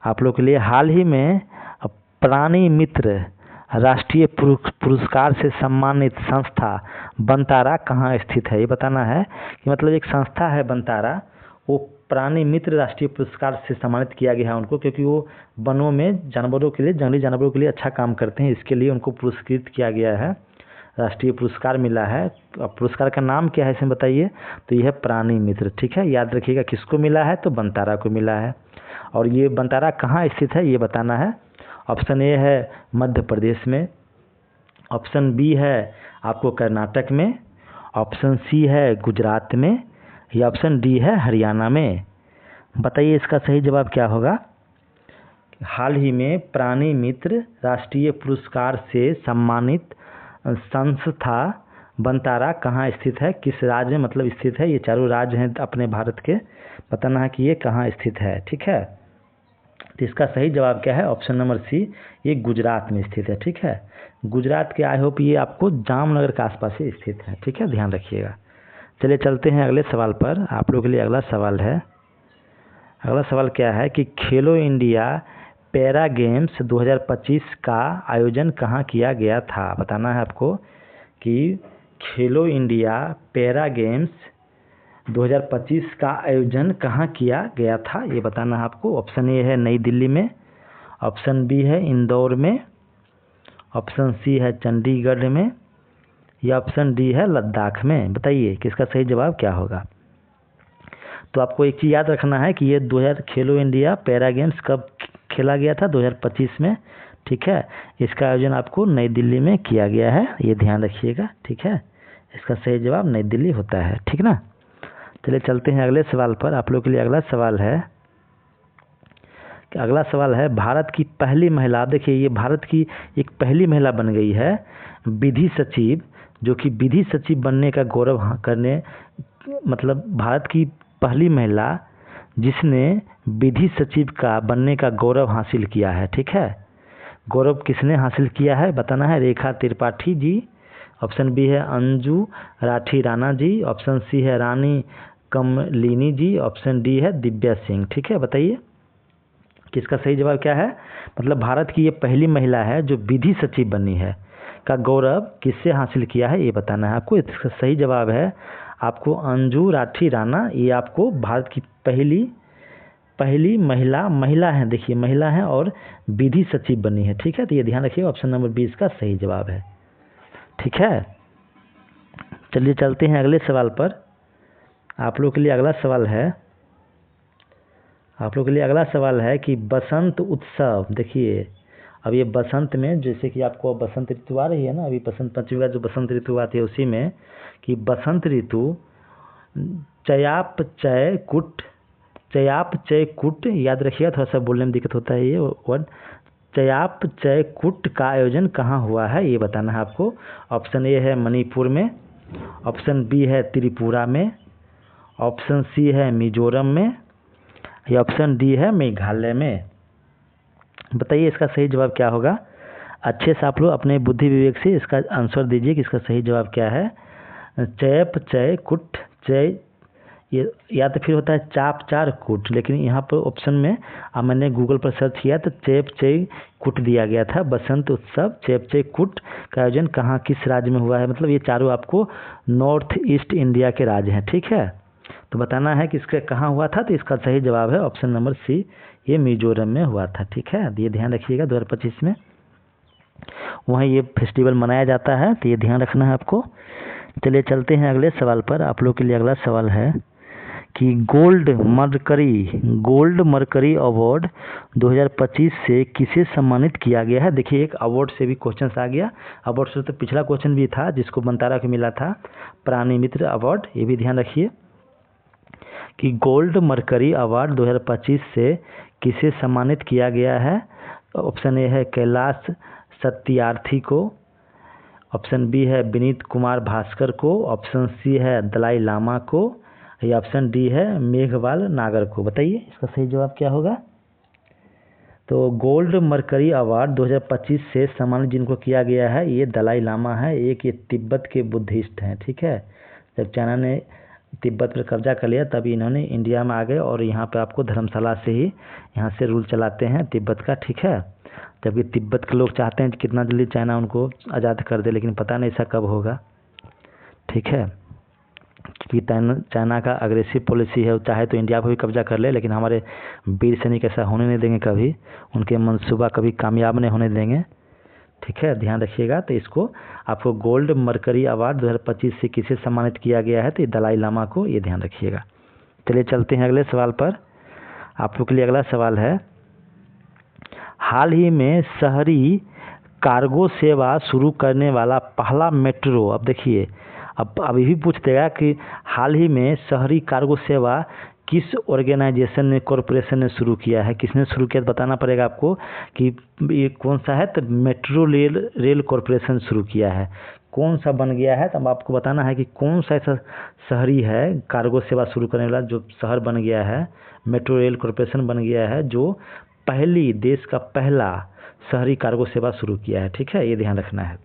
आप लोग के लिए, हाल ही में प्राणी मित्र राष्ट्रीय पुरस्कार से सम्मानित संस्था बनतारा कहाँ स्थित है, ये बताना है। कि मतलब एक संस्था है बनतारा, वो प्राणी मित्र राष्ट्रीय पुरस्कार से सम्मानित किया गया है उनको, क्योंकि वो वनों में जानवरों के लिए, जंगली जानवरों के लिए अच्छा काम करते हैं, इसके लिए उनको पुरस्कृत किया गया है, राष्ट्रीय पुरस्कार मिला है। पुरस्कार का नाम क्या है इसे बताइए, तो यह है प्राणी मित्र। ठीक है, याद रखिएगा किसको मिला है, तो बनतारा को मिला है। और ये बनतारा कहाँ स्थित है ये बताना है। ऑप्शन ए है मध्य प्रदेश में, ऑप्शन बी है आपको कर्नाटक में, ऑप्शन सी है गुजरात में, या ऑप्शन डी है हरियाणा में। बताइए इसका सही जवाब क्या होगा। हाल ही में प्राणी मित्र राष्ट्रीय पुरस्कार से सम्मानित संस्था बनतारा कहाँ स्थित है, किस राज्य में मतलब स्थित है, ये चारों राज्य हैं अपने भारत के, बताना है कि ये कहाँ स्थित है। ठीक है, तो इसका सही जवाब क्या है, ऑप्शन नंबर सी, ये गुजरात में स्थित है। ठीक है, गुजरात के आई होप ये आपको जामनगर के आसपास ही स्थित है। ठीक है, ध्यान रखिएगा। चलिए चलते हैं अगले सवाल पर। आप लोगों के लिए अगला सवाल है, अगला सवाल क्या है कि खेलो इंडिया पैरा गेम्स 2025 का आयोजन कहाँ किया गया था। बताना है आपको कि खेलो इंडिया पैरा गेम्स 2025 का आयोजन कहाँ किया गया था, ये बताना है आपको। ऑप्शन ए है नई दिल्ली में, ऑप्शन बी है इंदौर में, ऑप्शन सी है चंडीगढ़ में, या ऑप्शन डी है लद्दाख में। बताइए किसका सही जवाब क्या होगा। तो आपको एक चीज़ याद रखना है कि ये 2000 खेलो इंडिया पैरा गेम्स कब खेला गया था, 2025 में। ठीक है, इसका आयोजन आपको नई दिल्ली में किया गया है, ये ध्यान रखिएगा। ठीक है, इसका सही जवाब नई दिल्ली होता है। ठीक ना, चलिए चलते हैं अगले सवाल पर। आप लोग के लिए अगला सवाल है, अगला सवाल है भारत की पहली महिला, देखिए ये भारत की एक पहली महिला बन गई है विधि सचिव, जो कि विधि सचिव बनने का गौरव करने, मतलब भारत की पहली महिला जिसने विधि सचिव का बनने का गौरव हासिल किया है। ठीक है, गौरव किसने हासिल किया है बताना है। रेखा त्रिपाठी जी, ऑप्शन बी है अंजू राठी राणा जी, ऑप्शन सी है रानी कमलिनी जी, ऑप्शन डी है दिव्या सिंह। ठीक है, बताइए किसका सही जवाब क्या है। मतलब भारत की ये पहली महिला है जो विधि सचिव बनी है, का गौरव किससे हासिल किया है ये बताना है आपको। इसका सही जवाब है आपको अंजू राठी राणा, ये आपको भारत की पहली महिला है, देखिए महिला है और विधि सचिव बनी है। ठीक है, तो ये ध्यान रखिए, ऑप्शन नंबर 20 का सही जवाब है। ठीक है, चलिए चलते हैं अगले सवाल पर। आप लोग के लिए अगला सवाल है, आप लोग के लिए अगला सवाल है कि बसंत उत्सव, देखिए अब ये बसंत में, जैसे कि आपको बसंत ऋतु आ रही है ना, अभी बसंत पंचमी का जो बसंत ऋतु आती है उसी में, कि बसंत ऋतु चयाप चय कुट, याद रखिएगा, थोड़ा सा बोलने में दिक्कत होता है ये वर्ड, चयाप चय कुट का आयोजन कहाँ हुआ है ये बताना है आपको। ऑप्शन ए है मणिपुर में, ऑप्शन बी है त्रिपुरा में, ऑप्शन सी है मिजोरम में, या ऑप्शन डी है मेघालय में। बताइए इसका सही जवाब क्या होगा। अच्छे से आप लोग अपने बुद्धि विवेक से इसका आंसर दीजिए कि इसका सही जवाब क्या है। चैप चय कुट चय, ये या तो फिर होता है चाप चार कुट, लेकिन यहाँ पर ऑप्शन में मैंने गूगल पर सर्च किया तो चैप चय कुट दिया गया था। बसंत उत्सव चैप चय कुट का आयोजन कहाँ किस राज्य में हुआ है, मतलब ये चारों आपको नॉर्थ ईस्ट इंडिया के राज्य हैं। ठीक है, तो बताना है कि इसका कहाँ हुआ था, तो इसका सही जवाब है ऑप्शन नंबर सी, ये मिजोरम में हुआ था। ठीक है, ये ध्यान रखिएगा 2025 में वहाँ ये फेस्टिवल मनाया जाता है, तो ये ध्यान रखना है आपको। चलिए चलते हैं अगले सवाल पर। आप लोग के लिए अगला सवाल है कि गोल्ड मरकरी अवार्ड 2025 से किसे सम्मानित किया गया है। देखिए एक अवार्ड से भी क्वेश्चन आ गया, अवार्ड से तो पिछला क्वेश्चन भी था जिसको बनतारा को मिला था प्राणी मित्र अवार्ड, ये भी ध्यान रखिए कि गोल्ड मरकरी अवार्ड 2025 से किसे सम्मानित किया गया है? ऑप्शन ए है कैलाश सत्यार्थी को, ऑप्शन बी है विनीत कुमार भास्कर को, ऑप्शन सी है दलाई लामा को, या ऑप्शन डी है मेघवाल नागर को। बताइए इसका सही जवाब क्या होगा? तो गोल्ड मरकरी अवार्ड 2025 से सम्मानित जिनको किया गया है ये दलाई लामा है। एक ये तिब्बत के बुद्धिस्ट हैं, ठीक है। जब चाइना ने तिब्बत पर कब्जा कर लिया तभी इन्होंने इंडिया में आ गए और यहाँ पे आपको धर्मशाला से ही यहाँ से रूल चलाते हैं तिब्बत का, ठीक है। जबकि तिब्बत के लोग चाहते हैं कि कितना जल्दी चाइना उनको आज़ाद कर दे, लेकिन पता नहीं ऐसा कब होगा, ठीक है। क्योंकि चाइना का अग्रेसिव पॉलिसी है, चाहे तो इंडिया को भी कब्जा कर ले, लेकिन हमारे वीर सैनिक ऐसा होने नहीं देंगे, कभी उनके मंसूबा कभी कामयाब नहीं होने देंगे, ठीक है। ध्यान रखिएगा। तो इसको आपको गोल्ड मरकरी अवार्ड 2025 से किसे सम्मानित किया गया है? तो ये दलाई लामा को, ये ध्यान रखिएगा। चलिए चलते हैं अगले सवाल पर। आप लोग के लिए अगला सवाल है, हाल ही में शहरी कार्गो सेवा शुरू करने वाला पहला मेट्रो, अब देखिए अब अभी भी पूछ देगा कि हाल ही में शहरी कार्गो सेवा किस ऑर्गेनाइजेशन ने, कॉरपोरेशन ने शुरू किया है, किसने शुरू किया, तो बताना पड़ेगा आपको कि ये कौन सा है। तो मेट्रो रेल कॉरपोरेशन शुरू किया है। कौन सा बन गया है, तो अब आपको बताना है कि कौन सा ऐसा शहरी है कार्गो सेवा शुरू करने वाला जो शहर बन गया है, मेट्रो रेल कॉरपोरेशन बन गया है, जो पहली देश का पहला शहरी कार्गो सेवा शुरू किया है, ठीक है। ये ध्यान रखना है।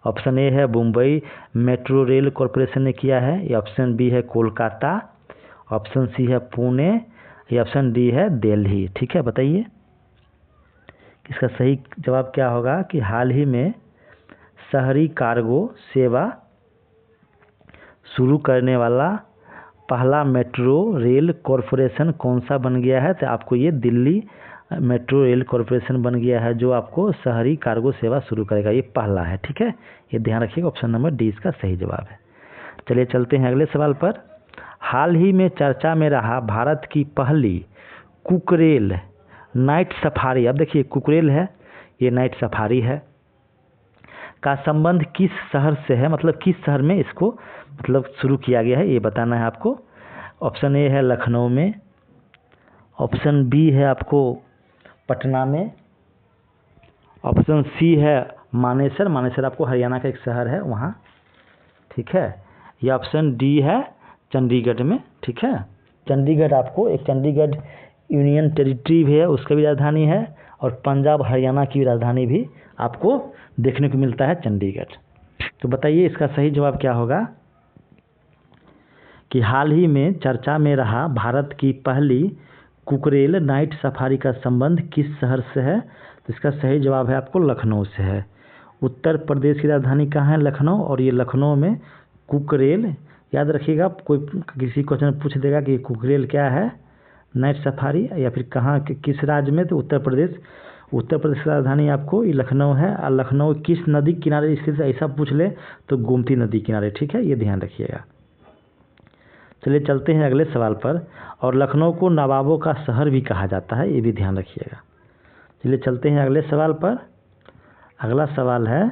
ऑप्शन ए है मुंबई मेट्रो रेल कॉरपोरेशन ने किया है, या ऑप्शन बी है कोलकाता, ऑप्शन सी है पुणे, या ऑप्शन डी है दिल्ली, ठीक है। बताइए इसका सही जवाब क्या होगा कि हाल ही में शहरी कार्गो सेवा शुरू करने वाला पहला मेट्रो रेल कॉरपोरेशन कौन सा बन गया है? तो आपको ये दिल्ली मेट्रो रेल कॉरपोरेशन बन गया है, जो आपको शहरी कार्गो सेवा शुरू करेगा। ये पहला है, ठीक है। ये ध्यान रखिएगा, ऑप्शन नंबर डी इसका सही जवाब है। चलिए चलते हैं अगले सवाल पर। हाल ही में चर्चा में रहा भारत की पहली कुकरेल नाइट सफारी, अब देखिए कुकरेल है, ये नाइट सफारी है, का संबंध किस शहर से है, मतलब किस शहर में इसको मतलब शुरू किया गया है, ये बताना है आपको। ऑप्शन ए है लखनऊ में, ऑप्शन बी है आपको पटना में, ऑप्शन सी है मानेसर, मानेसर आपको हरियाणा का एक शहर है वहाँ, ठीक है, या ऑप्शन डी है चंडीगढ़ में, ठीक है। चंडीगढ़ आपको एक चंडीगढ़ यूनियन टेरिटरी भी है, उसका भी राजधानी है, और पंजाब हरियाणा की राजधानी भी आपको देखने को मिलता है चंडीगढ़। तो बताइए इसका सही जवाब क्या होगा कि हाल ही में चर्चा में रहा भारत की पहली कुकरेल नाइट सफारी का संबंध किस शहर से है? तो इसका सही जवाब है आपको लखनऊ से है। उत्तर प्रदेश की राजधानी कहाँ है? लखनऊ। और ये लखनऊ में कुकरेल, याद रखिएगा, कोई किसी क्वेश्चन पूछ देगा कि कुकरेल क्या है नाइट सफारी, या फिर कहाँ किस राज्य में, तो उत्तर प्रदेश। उत्तर प्रदेश की राजधानी आपको ये लखनऊ है। और लखनऊ किस नदी किनारे स्थित है ऐसा पूछ ले तो गोमती नदी किनारे, ठीक है। ये ध्यान रखिएगा। चलिए चलते हैं अगले सवाल पर। और लखनऊ को नवाबों का शहर भी कहा जाता है, ये भी ध्यान रखिएगा। चलिए चलते हैं अगले सवाल पर। अगला सवाल है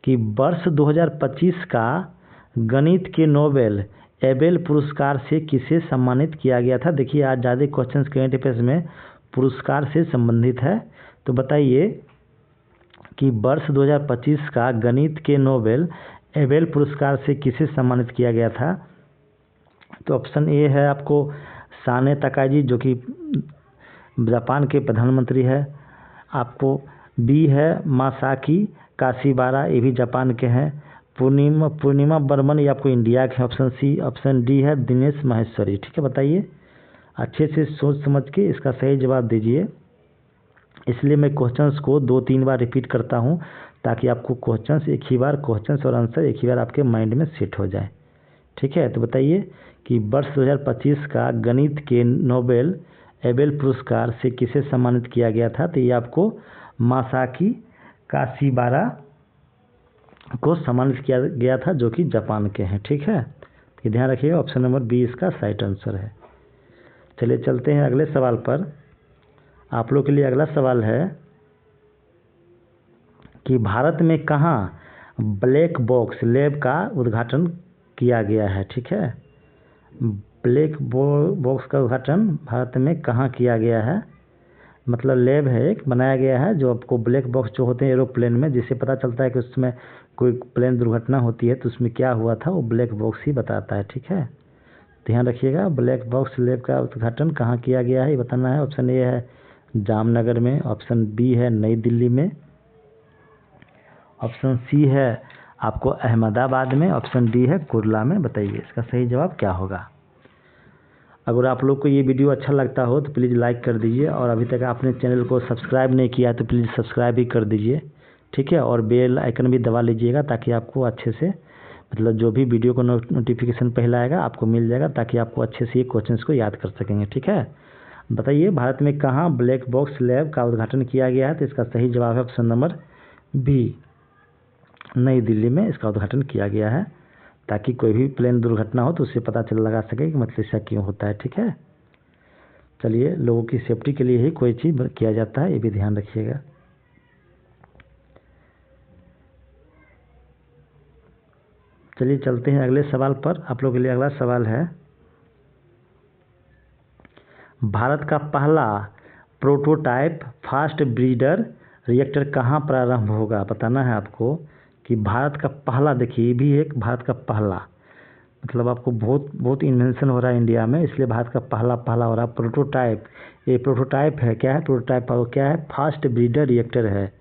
कि वर्ष 2025 का गणित के नोबेल एबेल पुरस्कार से किसे सम्मानित किया गया था? देखिए आज ज़्यादा क्वेश्चंस करंट अफेयर्स में पुरस्कार से संबंधित है, तो बताइए कि वर्ष 2025 का गणित के नोबेल एबेल पुरस्कार से किसे सम्मानित किया गया था? तो ऑप्शन ए है आपको साने तकाजी, जो कि जापान के प्रधानमंत्री है। आपको बी है मासाकी काशीबारा, ये भी जापान के हैं। पूर्णिमा बर्मन, ये आपको इंडिया के, ऑप्शन सी। ऑप्शन डी है दिनेश माहेश्वरी, ठीक है। बताइए अच्छे से सोच समझ के इसका सही जवाब दीजिए। इसलिए मैं क्वेश्चंस को 2-3 बार रिपीट करता हूँ ताकि आपको क्वेश्चंस एक ही बार, क्वेश्चंस और आंसर एक ही बार आपके माइंड में सेट हो जाए, ठीक है। तो बताइए कि वर्ष 2025 का गणित के नोबेल एबेल पुरस्कार से किसे सम्मानित किया गया था? तो ये आपको मासाकी काशीबारा को सम्मानित किया गया था, जो कि जापान के हैं, ठीक है। तो ध्यान रखिएगा, ऑप्शन नंबर बी इसका सही आंसर है। चलिए चलते हैं अगले सवाल पर। आप लोग के लिए अगला सवाल है कि भारत में कहाँ ब्लैक बॉक्स लैब का उद्घाटन किया गया है, ठीक है। ब्लैक बॉक्स का उद्घाटन भारत में कहाँ किया गया है? मतलब लैब है एक बनाया गया है जो आपको ब्लैक बॉक्स जो होते हैं एरोप्लेन में, जिससे पता चलता है कि उसमें कोई प्लेन दुर्घटना होती है तो उसमें क्या हुआ था, वो ब्लैक बॉक्स ही बताता है। ठीक है, ध्यान रखिएगा। ब्लैक बॉक्स लैब का उद्घाटन कहाँ किया गया है ये बताना है। ऑप्शन ए है जामनगर में, ऑप्शन बी है नई दिल्ली में, ऑप्शन सी है आपको अहमदाबाद में, ऑप्शन डी है कुर्ला में। बताइए इसका सही जवाब क्या होगा। अगर आप लोग को ये वीडियो अच्छा लगता हो तो प्लीज़ लाइक कर दीजिए, और अभी तक आपने चैनल को सब्सक्राइब नहीं किया तो प्लीज़ सब्सक्राइब भी कर दीजिए। ठीक है, और बेल आइकन भी दबा लीजिएगा ताकि आपको अच्छे से मतलब जो भी वीडियो को नोटिफिकेशन पहले आएगा आपको मिल जाएगा, ताकि आपको अच्छे से ये क्वेश्चंस को याद कर सकेंगे। ठीक है, बताइए भारत में कहाँ ब्लैक बॉक्स लैब का उद्घाटन किया गया है? तो इसका सही जवाब है ऑप्शन नंबर बी, नई दिल्ली में इसका उद्घाटन किया गया है, ताकि कोई भी प्लेन दुर्घटना हो तो उससे पता चल लगा सके कि मतलब ऐसा क्यों होता है। ठीक है, चलिए लोगों की सेफ्टी के लिए ही कोई चीज़ किया जाता है, ये भी ध्यान रखिएगा। चलिए चलते हैं अगले सवाल पर। आप लोगों के लिए अगला सवाल है, भारत का पहला प्रोटोटाइप फास्ट ब्रीडर रिएक्टर कहाँ प्रारंभ होगा? बताना है आपको कि भारत का पहला, देखिए ये भी एक भारत का पहला, मतलब आपको बहुत इन्वेंशन हो रहा है इंडिया में, इसलिए भारत का पहला हो रहा है प्रोटोटाइप। ये प्रोटोटाइप है, क्या है प्रोटोटाइप, और क्या है फास्ट ब्रीडर रिएक्टर है।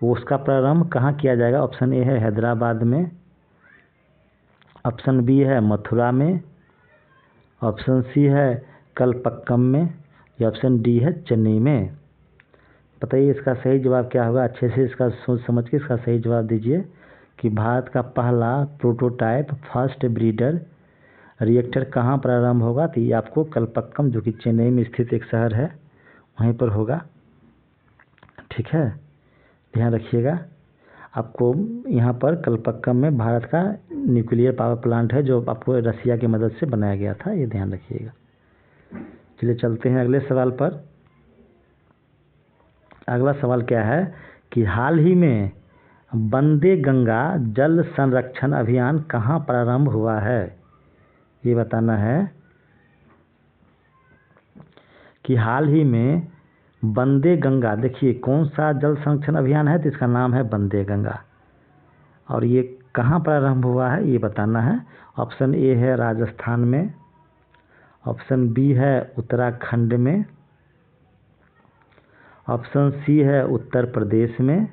वो उसका प्रारंभ कहाँ किया जाएगा? ऑप्शन ए है हैदराबाद में, ऑप्शन बी है मथुरा में, ऑप्शन सी है कलपक्कम में, या ऑप्शन डी है चेन्नई में। बताइए इसका सही जवाब क्या होगा। अच्छे से इसका सोच समझ के इसका सही जवाब दीजिए कि भारत का पहला प्रोटोटाइप फास्ट ब्रीडर रिएक्टर कहाँ प्रारंभ होगा? तो ये आपको कलपक्कम, जो कि चेन्नई में स्थित एक शहर है, वहीं पर होगा। ठीक है, ध्यान रखिएगा। आपको यहाँ पर कलपक्कम में भारत का न्यूक्लियर पावर प्लांट है, जो आपको रसिया की मदद से बनाया गया था, ये ध्यान रखिएगा। चलिए चलते हैं अगले सवाल पर। अगला सवाल क्या है कि हाल ही में वंदे गंगा जल संरक्षण अभियान कहाँ प्रारंभ हुआ है? ये बताना है कि हाल ही में वंदे गंगा, देखिए कौन सा जल संरक्षण अभियान है, तो इसका नाम है वंदे गंगा, और ये कहाँ प्रारंभ हुआ है ये बताना है। ऑप्शन ए है राजस्थान में, ऑप्शन बी है उत्तराखंड में, ऑप्शन सी है उत्तर प्रदेश में,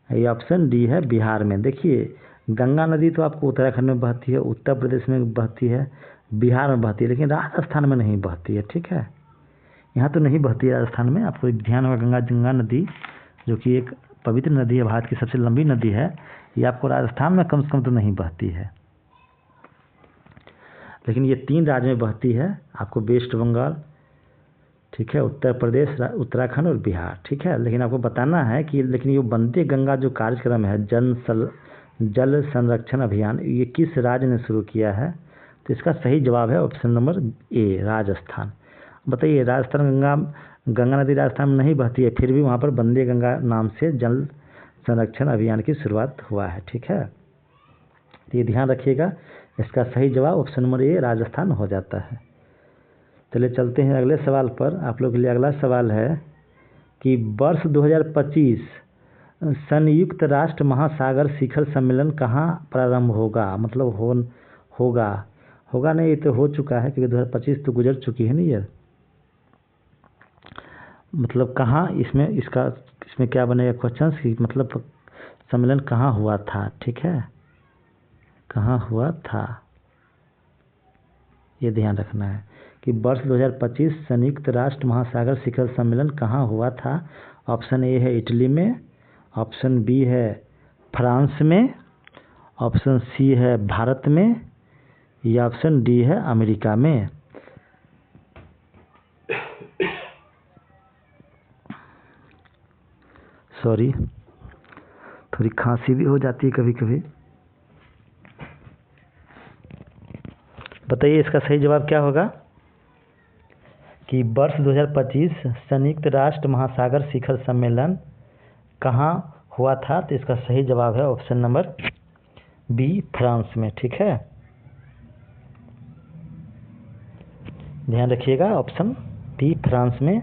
या ऑप्शन डी है बिहार में। देखिए गंगा नदी तो आपको उत्तराखंड में बहती है, उत्तर प्रदेश में बहती है, बिहार में बहती है, लेकिन राजस्थान में नहीं बहती है। ठीक है, यहाँ तो नहीं बहती है राजस्थान में। आपको ध्यान होगा गंगा नदी जो कि एक पवित्र नदी है, भारत की सबसे लंबी नदी है, ये आपको राजस्थान में कम से कम तो नहीं बहती है, लेकिन ये 3 राज्य में बहती है, आपको वेस्ट बंगाल, ठीक है, उत्तर प्रदेश, उत्तराखंड और बिहार। ठीक है, लेकिन आपको बताना है कि लेकिन ये वंदे गंगा जो कार्यक्रम है जल संरक्षण अभियान, ये किस राज्य ने शुरू किया है? तो इसका सही जवाब है ऑप्शन नंबर ए, राजस्थान। बताइए राजस्थान गंगा नदी राजस्थान में नहीं बहती है, फिर भी वहाँ पर वंदे गंगा नाम से जल संरक्षण अभियान की शुरुआत हुआ है। ठीक है, तो ये ध्यान रखिएगा, इसका सही जवाब ऑप्शन नंबर ए राजस्थान हो जाता है। चलिए चलते हैं अगले सवाल पर। आप लोग के लिए अगला सवाल है कि वर्ष 2025 संयुक्त राष्ट्र महासागर शिखर सम्मेलन कहाँ प्रारंभ होगा? मतलब होगा नहीं, ये तो हो चुका है क्योंकि 2025 तो गुजर चुकी है नहीं यार। मतलब कहाँ इसमें क्या बनेगा क्वेश्चन कि मतलब सम्मेलन कहाँ हुआ था? ठीक है, कहाँ हुआ था ये ध्यान रखना है कि वर्ष 2025 संयुक्त राष्ट्र महासागर शिखर सम्मेलन कहाँ हुआ था। ऑप्शन ए है इटली में, ऑप्शन बी है फ्रांस में, ऑप्शन सी है भारत में, या ऑप्शन डी है अमेरिका में। सॉरी, थोड़ी खांसी भी हो जाती है कभी कभी। बताइए इसका सही जवाब क्या होगा कि वर्ष 2025 संयुक्त राष्ट्र महासागर शिखर सम्मेलन कहाँ हुआ था? तो इसका सही जवाब है ऑप्शन नंबर बी, फ्रांस में। ठीक है, ध्यान रखिएगा ऑप्शन बी फ्रांस में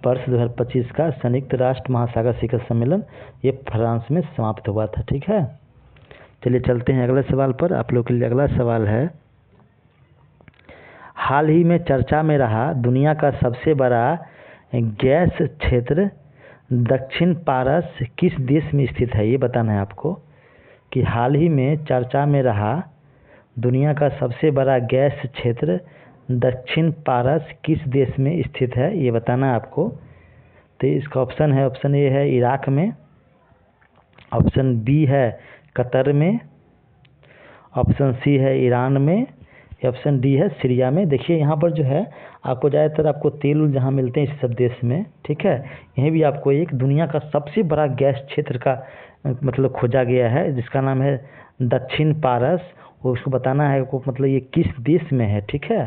वर्ष 2025 का संयुक्त राष्ट्र महासागर शिखर सम्मेलन ये फ्रांस में समाप्त हुआ था। ठीक है, चलिए चलते हैं अगले सवाल पर। आप लोग के लिए अगला सवाल है, हाल ही में चर्चा में रहा दुनिया का सबसे बड़ा गैस क्षेत्र दक्षिण पारस किस देश में स्थित है, ये बताना है आपको। कि हाल ही में चर्चा में रहा दुनिया का सबसे बड़ा गैस क्षेत्र दक्षिण पारस किस देश में स्थित है, ये बताना है आपको। तो इसका ऑप्शन है, ऑप्शन ए है इराक में, ऑप्शन बी है कतर में, ऑप्शन सी है ईरान में, ऑप्शन डी है सीरिया में। देखिए यहाँ पर जो है आपको ज़्यादातर आपको तेल जहाँ मिलते हैं इस सब देश में, ठीक है, यहीं भी आपको एक दुनिया का सबसे बड़ा गैस क्षेत्र का मतलब खोजा गया है जिसका नाम है दक्षिण पारस, और उसको बताना है आपको मतलब ये किस देश में है। ठीक है,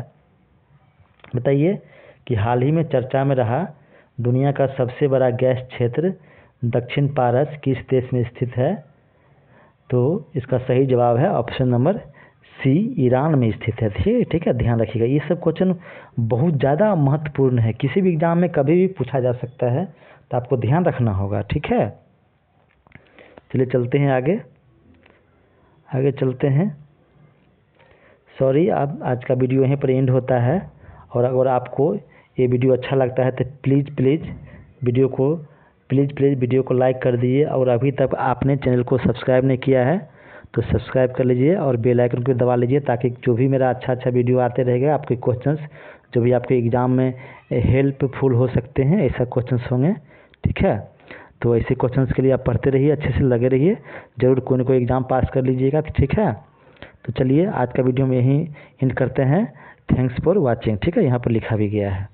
बताइए कि हाल ही में चर्चा में रहा दुनिया का सबसे बड़ा गैस क्षेत्र दक्षिण पारस किस देश में स्थित है। तो इसका सही जवाब है ऑप्शन नंबर सी, ईरान में स्थित है। ठीक है, ध्यान रखिएगा ये सब क्वेश्चन बहुत ज़्यादा महत्वपूर्ण है, किसी भी एग्जाम में कभी भी पूछा जा सकता है, तो आपको ध्यान रखना होगा। ठीक है, चलिए चलते हैं आगे चलते हैं। सॉरी, आप आज का वीडियो यहीं पर एंड होता है, और अगर आपको ये वीडियो अच्छा लगता है तो प्लीज़ वीडियो को लाइक कर दीजिए, और अभी तक आपने चैनल को सब्सक्राइब नहीं किया है तो सब्सक्राइब कर लीजिए और बेल आइकन को दबा लीजिए, ताकि जो भी मेरा अच्छा वीडियो आते रहेगा आपके क्वेश्चंस जो भी आपके एग्ज़ाम में हेल्पफुल हो सकते हैं, ऐसा क्वेश्चंस होंगे। ठीक है, तो ऐसे क्वेश्चंस के लिए आप पढ़ते रहिए, अच्छे से लगे रहिए, ज़रूर कोई ना कोई एग्ज़ाम पास कर लीजिएगा। ठीक है, तो चलिए आज का वीडियो में यहीं एंड करते हैं। Thanks for watching. ठीक है, यहाँ पर लिखा भी गया है।